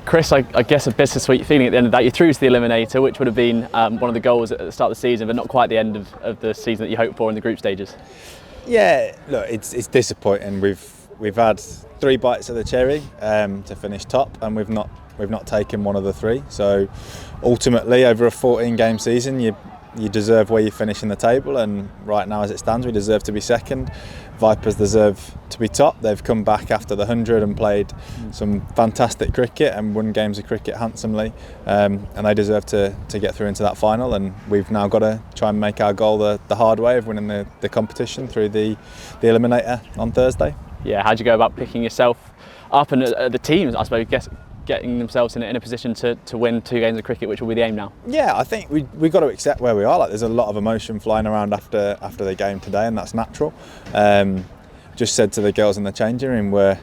Chris, I guess a bittersweet feeling at the end of that. You're through to the Eliminator, which would have been one of the goals at the start of the season, but not quite the end of the season that you hoped for in the group stages. Yeah, look, it's disappointing. We've had 3 bites of the cherry to finish top, and we've not taken one of the 3. So ultimately, over a 14-game season, you deserve where you finish in the table, and right now, as it stands, we deserve to be second. Vipers deserve to be top. They've come back after the 100 and played some fantastic cricket and won games of cricket handsomely, and they deserve to get through into that final. And we've now got to try and make our goal the hard way of winning the competition through the Eliminator on Thursday. Yeah, how'd you go about picking yourself up and the teams, I suppose, getting themselves in a position to win 2 games of cricket, which will be the aim now? Yeah, I think we've got to accept where we are. Like, there's a lot of emotion flying around after the game today, and that's natural. Just said to the girls in the changing room, we're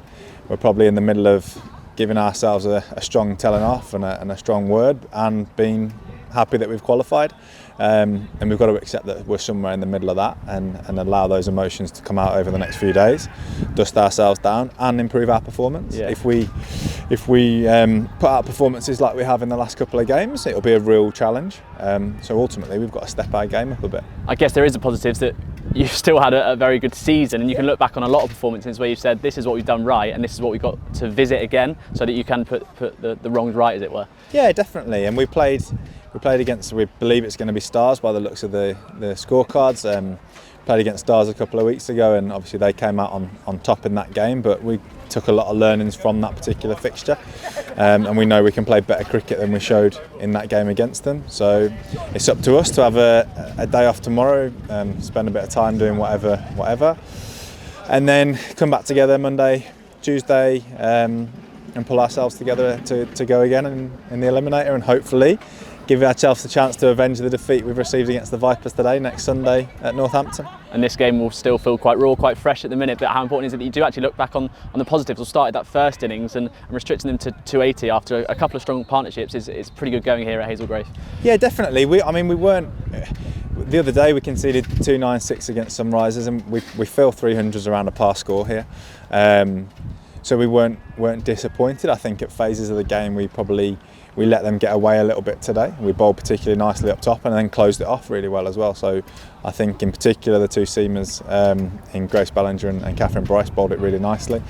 probably in the middle of giving ourselves a strong telling off and a strong word, and being happy that we've qualified. And we've got to accept that we're somewhere in the middle of that, and allow those emotions to come out over the next few days, dust ourselves down and improve our performance. Yeah. If we put out performances like we have in the last couple of games, it'll be a real challenge. So ultimately, we've got to step our game up a bit. I guess there is the positives that you've still had a very good season, and you can look back on a lot of performances where you've said this is what we've done right and this is what we've got to visit again, so that you can put the wrongs right, as it were. Yeah, definitely. And we played against, we believe it's going to be Stars by the looks of the scorecards. Played against Stars a couple of weeks ago, and obviously they came out on top in that game, but we took a lot of learnings from that particular fixture, and we know we can play better cricket than we showed in that game against them. So it's up to us to have a day off tomorrow, spend a bit of time doing whatever, and then come back together Monday, Tuesday, and pull ourselves together to go again in the Eliminator, and hopefully give ourselves the chance to avenge the defeat we've received against the Vipers today, next Sunday at Northampton. And this game will still feel quite raw, quite fresh at the minute, but how important is it that you do actually look back on the positives? We started that first innings, and restricting them to 280 after a couple of strong partnerships is pretty good going here at Hazelgrave. Yeah, definitely. We weren't. The other day we conceded 296 against Sunrisers, and we fill 300s around a par score here. So we weren't disappointed. I think at phases of the game we let them get away a little bit today. We bowled particularly nicely up top and then closed it off really well as well. So I think in particular the 2 seamers in Grace Ballinger and Catherine Bryce bowled it really nicely.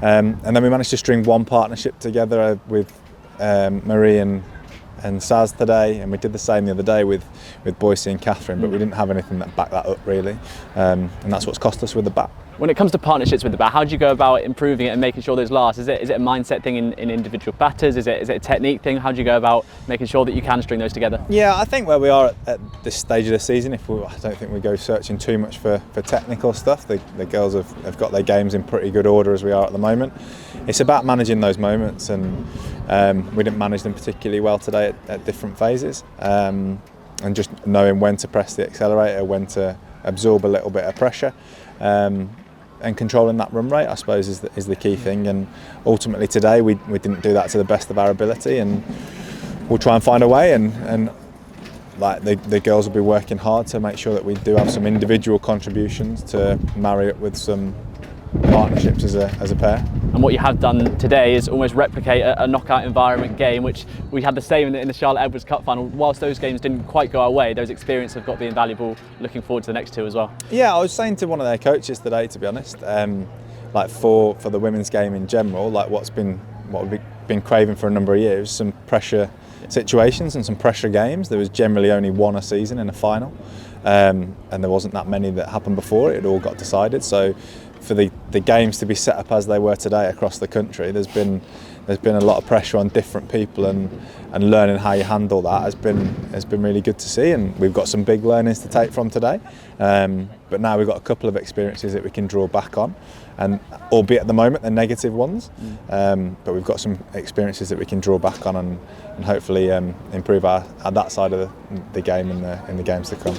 And then we managed to string one partnership together with Marie and Saz today, and we did the same the other day with Boise and Catherine, but we didn't have anything that backed that up really, and that's what's cost us with the bat. When it comes to partnerships with the bat, how do you go about improving it and making sure those last? Is it a mindset thing in individual batters? Is it a technique thing? How do you go about making sure that you can string those together? Yeah, I think where we are at this stage of the season, I don't think we go searching too much for technical stuff. The girls have got their games in pretty good order as we are at the moment. It's about managing those moments, and we didn't manage them particularly well today at different phases, and just knowing when to press the accelerator, when to absorb a little bit of pressure, and controlling that run rate, I suppose, is the key thing. And ultimately today we didn't do that to the best of our ability, and we'll try and find a way, and like the girls will be working hard to make sure that we do have some individual contributions to marry up with some partnerships as a pair. And what you have done today is almost replicate a knockout environment game, which we had the same in the Charlotte Edwards Cup final. Whilst those games didn't quite go our way, those experiences have got to be invaluable looking forward to the next 2 as well. Yeah, I was saying to one of their coaches today, to be honest, like for the women's game in general, like what we've been craving for a number of years, some pressure situations and some pressure games. There was generally only one a season in a final, and there wasn't that many that happened before. It all got decided. So for the games to be set up as they were today across the country, there's been a lot of pressure on different people, and learning how you handle that has been really good to see, and we've got some big learnings to take from today, but now we've got a couple of experiences that we can draw back on, and albeit at the moment they're negative ones, but we've got some experiences that we can draw back on and hopefully improve that side of the game in the games to come.